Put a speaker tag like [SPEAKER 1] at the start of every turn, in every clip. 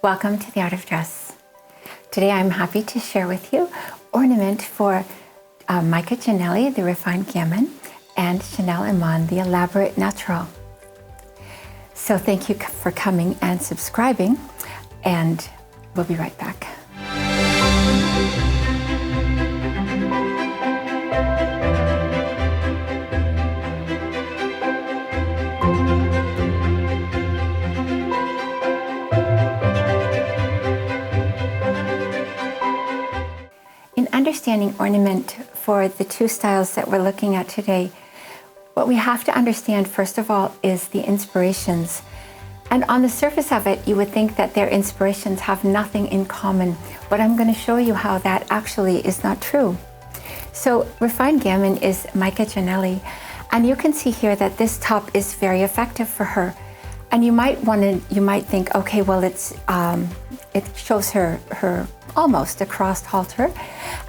[SPEAKER 1] Welcome to The Art of Dress. Today I'm happy to share with you Ornament for Micah Gianneli, the Refined Gamine, and Chanel Iman, the Elaborate Natural. So thank you for coming and subscribing, and we'll be right back. In understanding ornament for the two styles that we're looking at today, what we have to understand first of all is the inspirations. And on the surface of it, you would think that their inspirations have nothing in common, but I'm going to show you how that actually is not true. So Refined Gamine is Micah Gianneli, and you can see here that this top is very effective for her. And you might think, okay, well, it shows her almost a crossed halter,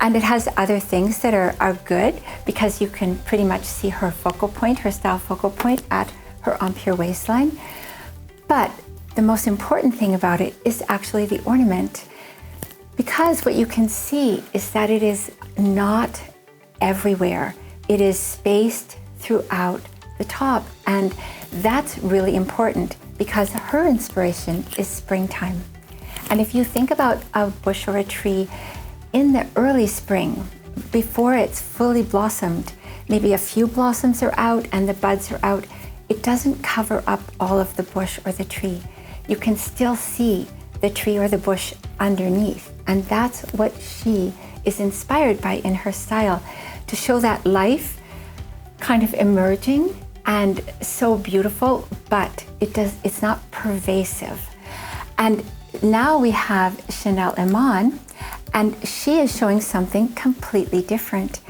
[SPEAKER 1] and it has other things that are good because you can pretty much see her focal point, her style focal point at her empire waistline. But the most important thing about it is actually the ornament, because what you can see is that it is not everywhere. It is spaced throughout the top, and that's really important because her inspiration is springtime. And if you think about a bush or a tree in the early spring, before it's fully blossomed, maybe a few blossoms are out and the buds are out, it doesn't cover up all of the bush or the tree. You can still see the tree or the bush underneath. And that's what she is inspired by in her style, to show that life kind of emerging and so beautiful, but it's not pervasive. And now we have Chanel Iman, and she is showing something completely different.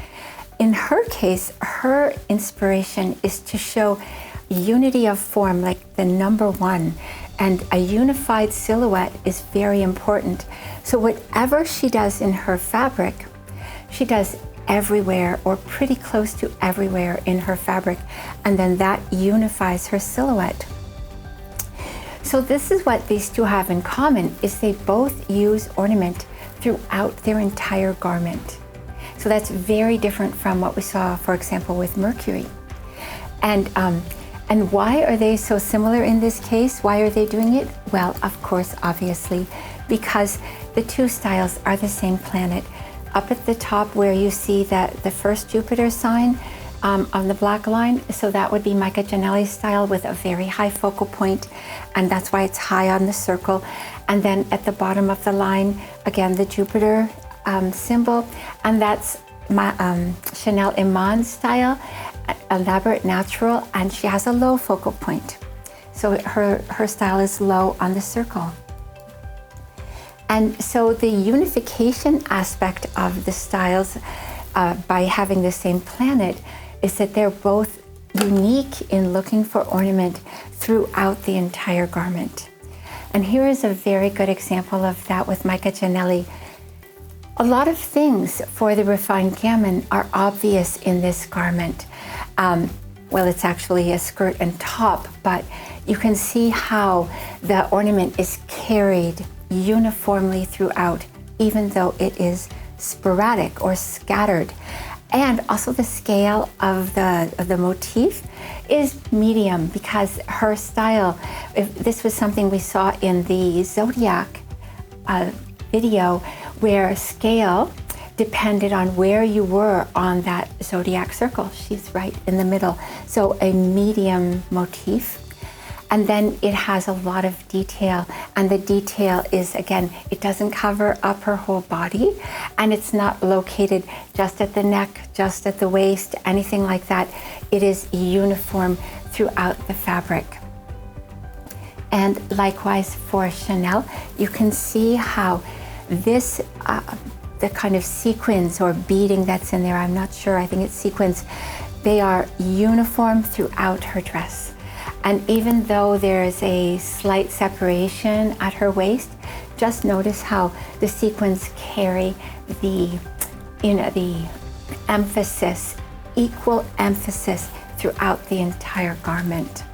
[SPEAKER 1] In her case, her inspiration is to show unity of form, like the number one, and a unified silhouette is very important. So whatever she does in her fabric, she does everywhere or pretty close to everywhere in her fabric, and then that unifies her silhouette. So this is what these two have in common, is they both use ornament throughout their entire garment. So that's very different from what we saw, for example, with Mercury. And why are they so similar in this case? Why are they doing it? Well, of course, obviously, because the two styles are the same planet. Up at the top where you see that the first Jupiter sign on the black line, so that would be Micah Gianneli's style with a very high focal point, and that's why it's high on the circle. And then at the bottom of the line, again, the Jupiter symbol, and that's Chanel Iman's style, Elaborate Natural, and she has a low focal point. So her style is low on the circle. And so the unification aspect of the styles by having the same planet is that they're both unique in looking for ornament throughout the entire garment. And here is a very good example of that with Micah Gianneli. A lot of things for the Refined Gamine are obvious in this garment. Well, it's actually a skirt and top, but you can see how the ornament is carried uniformly throughout, even though it is sporadic or scattered. And also the scale of the motif is medium, because her style, if this was something we saw in the Zodiac video, where scale depended on where you were on that Zodiac circle. She's right in the middle. So a medium motif. And then it has a lot of detail, and the detail is, again, it doesn't cover up her whole body, and it's not located just at the neck, just at the waist, anything like that. It is uniform throughout the fabric. And likewise for Chanel, you can see how this, the kind of sequins or beading that's in there, I'm not sure, I think it's sequins, they are uniform throughout her dress. And even though there's a slight separation at her waist, just notice how the sequins carry the emphasis, equal emphasis throughout the entire garment.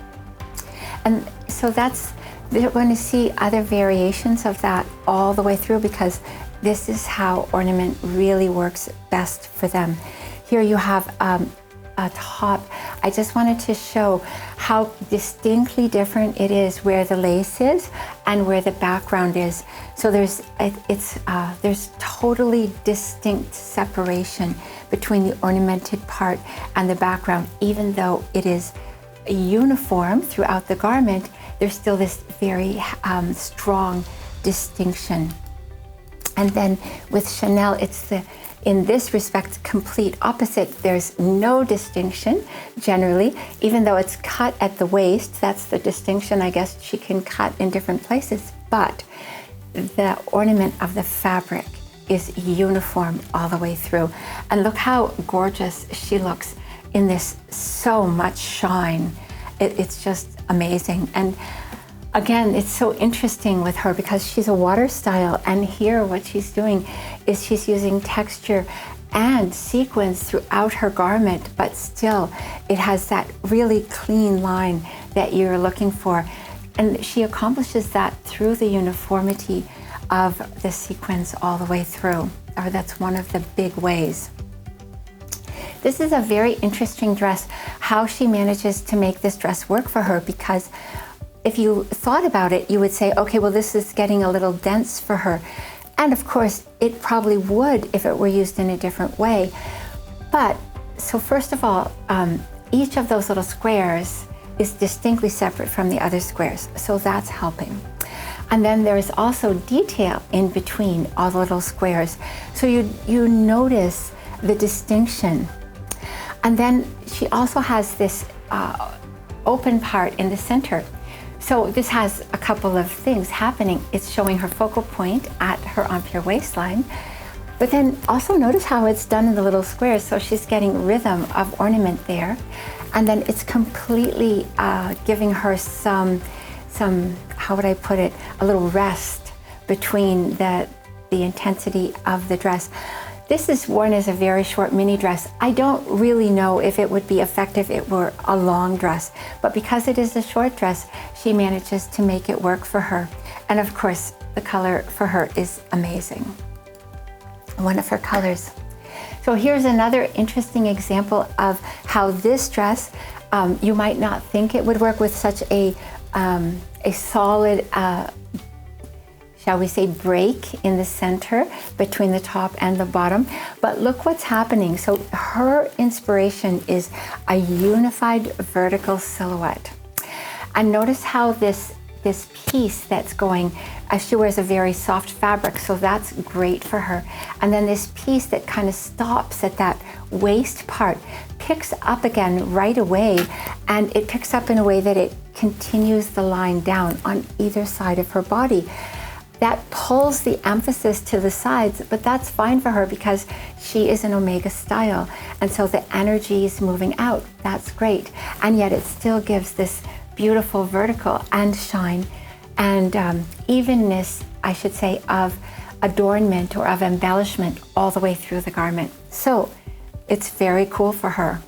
[SPEAKER 1] And so that's they're going to see other variations of that all the way through, because this is how ornament really works best for them. Here you have a top. I just wanted to show how distinctly different it is where the lace is and where the background is. So there's totally distinct separation between the ornamented part and the background. Even though it is uniform throughout the garment, there's still this very strong distinction. And then with Chanel, it's in this respect, complete opposite. There's no distinction generally, even though it's cut at the waist. That's the distinction, I guess. She can cut in different places, but the ornament of the fabric is uniform all the way through. And look how gorgeous she looks in this, so much shine. It's just amazing. And again, it's so interesting with her because she's a water style, and here what she's doing is she's using texture and sequins throughout her garment, but still it has that really clean line that you're looking for. And she accomplishes that through the uniformity of the sequins all the way through, or that's one of the big ways. This is a very interesting dress, how she manages to make this dress work for her, because if you thought about it, you would say, okay, well, this is getting a little dense for her. And of course, it probably would if it were used in a different way. But, so first of all, each of those little squares is distinctly separate from the other squares. So that's helping. And then there's also detail in between all the little squares. So you notice the distinction. And then she also has this open part in the center. So this has a couple of things happening. It's showing her focal point at her empire waistline, but then also notice how it's done in the little squares. So she's getting rhythm of ornament there. And then it's completely giving her some, how would I put it, a little rest between the intensity of the dress. This is worn as a very short mini dress. I don't really know if it would be effective if it were a long dress, but because it is a short dress, she manages to make it work for her. And of course, the color for her is amazing. One of her colors. So here's another interesting example of how this dress, you might not think it would work with such a solid, shall we say, break in the center between the top and the bottom. But look what's happening. So her inspiration is a unified vertical silhouette. And notice how this piece that's going, she wears a very soft fabric, so that's great for her. And then this piece that kind of stops at that waist part picks up again right away, and it picks up in a way that it continues the line down on either side of her body. That pulls the emphasis to the sides, but that's fine for her because she is an omega style. And so the energy is moving out. That's great. And yet it still gives this beautiful vertical and shine and evenness, I should say, of adornment or of embellishment all the way through the garment. So it's very cool for her.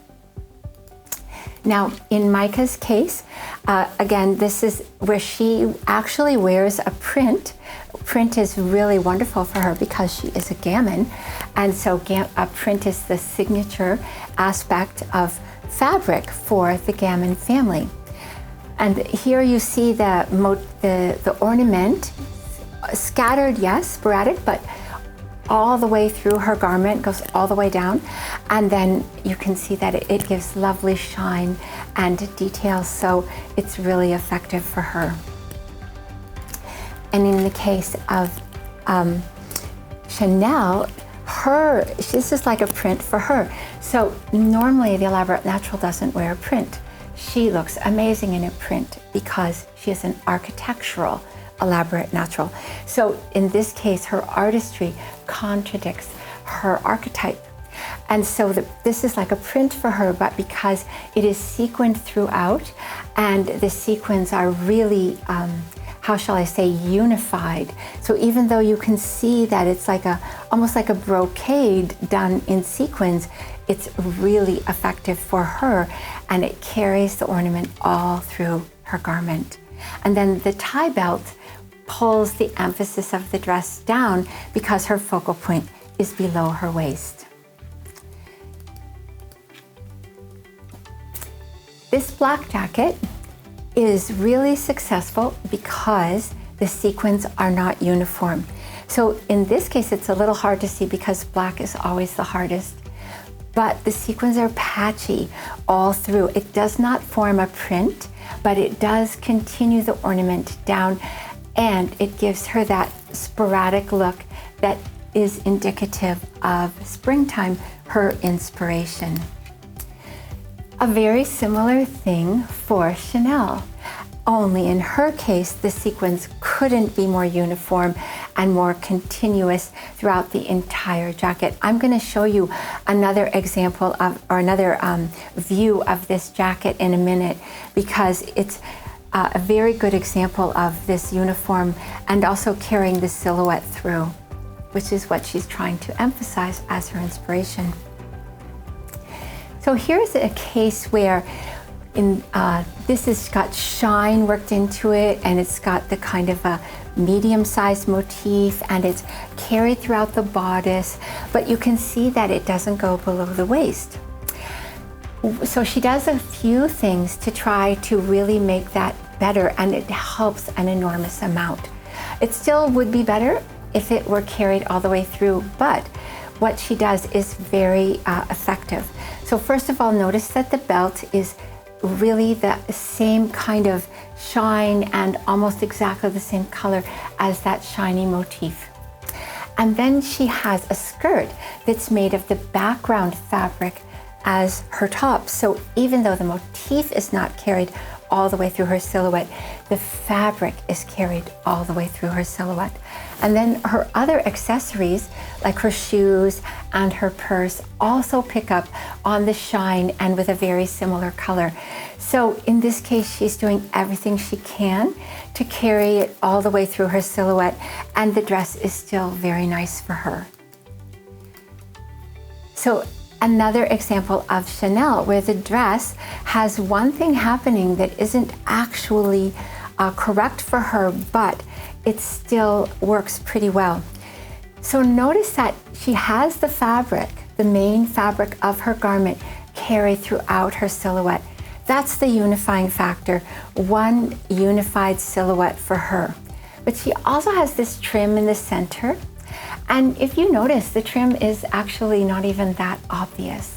[SPEAKER 1] Now, in Micah's case, again, this is where she actually wears a print. Print is really wonderful for her because she is a gamine. And so a print is the signature aspect of fabric for the gamine family. And here you see the ornament scattered, yes, sporadic, but all the way through her garment, goes all the way down. And then you can see that it gives lovely shine and detail, so it's really effective for her. And in the case of Chanel, this is like a print for her. So normally the elaborate natural doesn't wear a print. She looks amazing in a print because she is an architectural elaborate natural. So in this case, her artistry contradicts her archetype. And so this is like a print for her, but because it is sequined throughout, and the sequins are really, how shall I say, unified. So even though you can see that it's like almost like a brocade done in sequins, it's really effective for her, and it carries the ornament all through her garment. And then the tie belt pulls the emphasis of the dress down because her focal point is below her waist. This black jacket is really successful because the sequins are not uniform. So in this case, it's a little hard to see because black is always the hardest, but the sequins are patchy all through. It does not form a print, but it does continue the ornament down, and it gives her that sporadic look that is indicative of springtime, her inspiration. A very similar thing for Chanel, only in her case, the sequins couldn't be more uniform and more continuous throughout the entire jacket. I'm going to show you another example of, or another view of this jacket in a minute, because it's a very good example of this uniform and also carrying the silhouette through, which is what she's trying to emphasize as her inspiration. So here's a case where this has got shine worked into it, and it's got the kind of a medium-sized motif, and it's carried throughout the bodice, but you can see that it doesn't go below the waist. So she does a few things to try to really make that better, and it helps an enormous amount. It still would be better if it were carried all the way through, but what she does is very effective. So first of all, notice that the belt is really the same kind of shine and almost exactly the same color as that shiny motif. And then she has a skirt that's made of the background fabric as her top. So even though the motif is not carried all the way through her silhouette, the fabric is carried all the way through her silhouette. And then her other accessories, like her shoes and her purse, also pick up on the shine and with a very similar color. So in this case, she's doing everything she can to carry it all the way through her silhouette, and the dress is still very nice for her. So another example of Chanel, where the dress has one thing happening that isn't actually correct for her, but it still works pretty well. So notice that she has the fabric, the main fabric of her garment, carried throughout her silhouette. That's the unifying factor, one unified silhouette for her. But she also has this trim in the center. And if you notice, the trim is actually not even that obvious.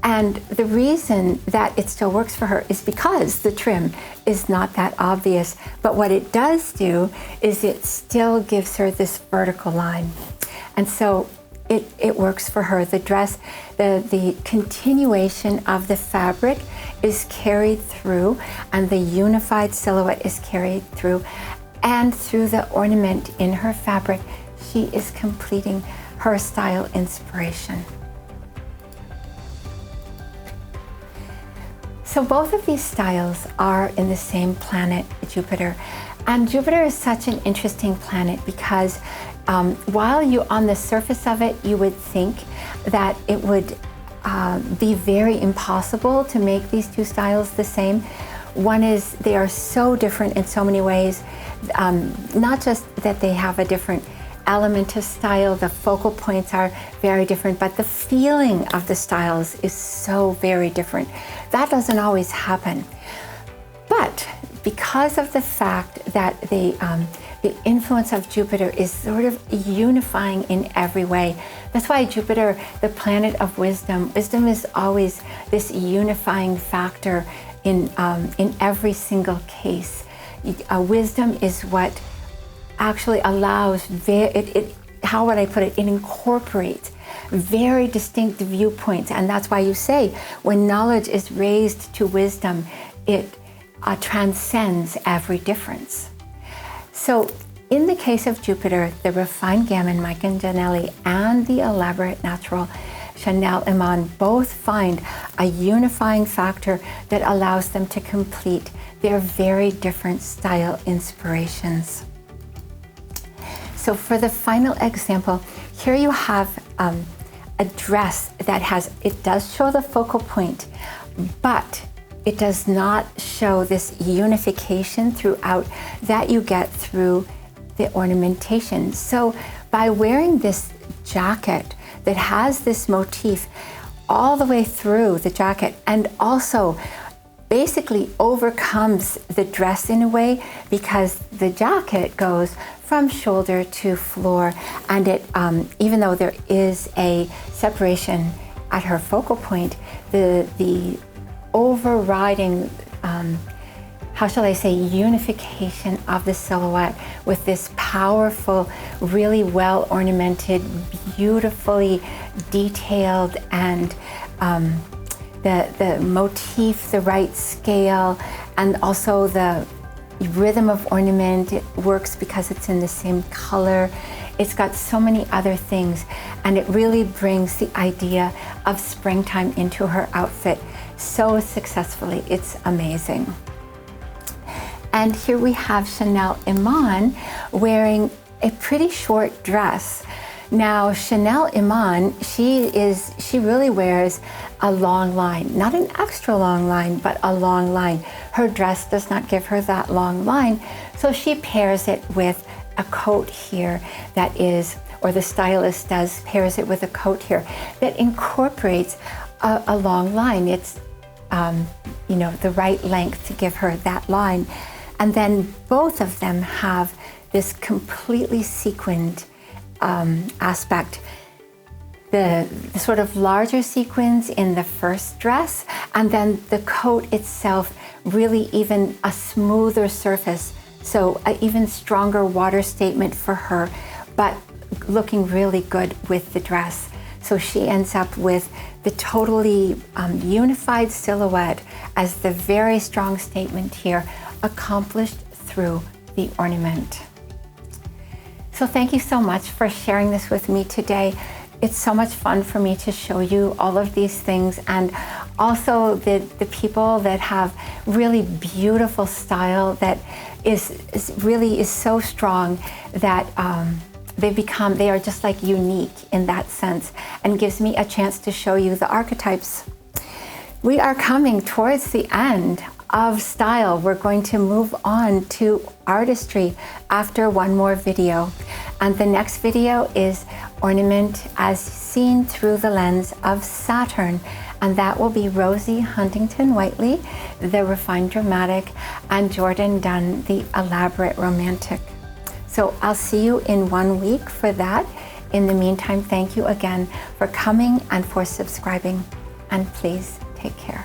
[SPEAKER 1] And the reason that it still works for her is because the trim is not that obvious. But what it does do is it still gives her this vertical line. And so it works for her. The dress, the continuation of the fabric is carried through, and the unified silhouette is carried through. And through the ornament in her fabric, she is completing her style inspiration. So both of these styles are in the same planet, Jupiter. And Jupiter is such an interesting planet because while you, on the surface of it, you would think that it would be very impossible to make these two styles the same. One is they are so different in so many ways, not just that they have a different element of style, the focal points are very different, but the feeling of the styles is so very different. That doesn't always happen. But because of the fact that the influence of Jupiter is sort of unifying in every way, that's why Jupiter, the planet of wisdom, wisdom is always this unifying factor in every single case. Wisdom is what actually allows, how would I put it? It incorporates very distinct viewpoints. And that's why you say when knowledge is raised to wisdom, it transcends every difference. So in the case of Jupiter, the Refined Gamine Micah Gianneli and the elaborate natural Chanel Iman both find a unifying factor that allows them to complete their very different style inspirations. So for the final example, here you have a dress that it does show the focal point, but it does not show this unification throughout that you get through the ornamentation. So by wearing this jacket that has this motif all the way through the jacket, and also basically overcomes the dress in a way, because the jacket goes from shoulder to floor, and it even though there is a separation at her focal point, the overriding how shall I say, unification of the silhouette with this powerful, really well ornamented, beautifully detailed, and the motif, the right scale, and also the rhythm of ornament. It works because it's in the same color. It's got so many other things, and it really brings the idea of springtime into her outfit so successfully. It's amazing. And here we have Chanel Iman wearing a pretty short dress. Now, Chanel Iman, she really wears a long line, not an extra long line, but a long line. Her dress does not give her that long line, so she pairs it with a coat here that is, or the stylist does, pairs it with a coat here that incorporates a long line. It's, you know, the right length to give her that line. And then both of them have this completely sequined aspect. The sort of larger sequins in the first dress, and then the coat itself really even a smoother surface, so an even stronger water statement for her, but looking really good with the dress. So she ends up with the totally unified silhouette as the very strong statement here, accomplished through the ornament. So thank you so much for sharing this with me today. It's so much fun for me to show you all of these things, and also the people that have really beautiful style that is really so strong that they are just like unique in that sense, and gives me a chance to show you the archetypes. We are coming towards the end of style. We're going to move on to artistry after one more video. And the next video is ornament as seen through the lens of Saturn. And that will be Rosie Huntington-Whiteley, the refined dramatic, and Jordan Dunn, the elaborate romantic. So I'll see you in 1 week for that. In the meantime, thank you again for coming and for subscribing. And please take care.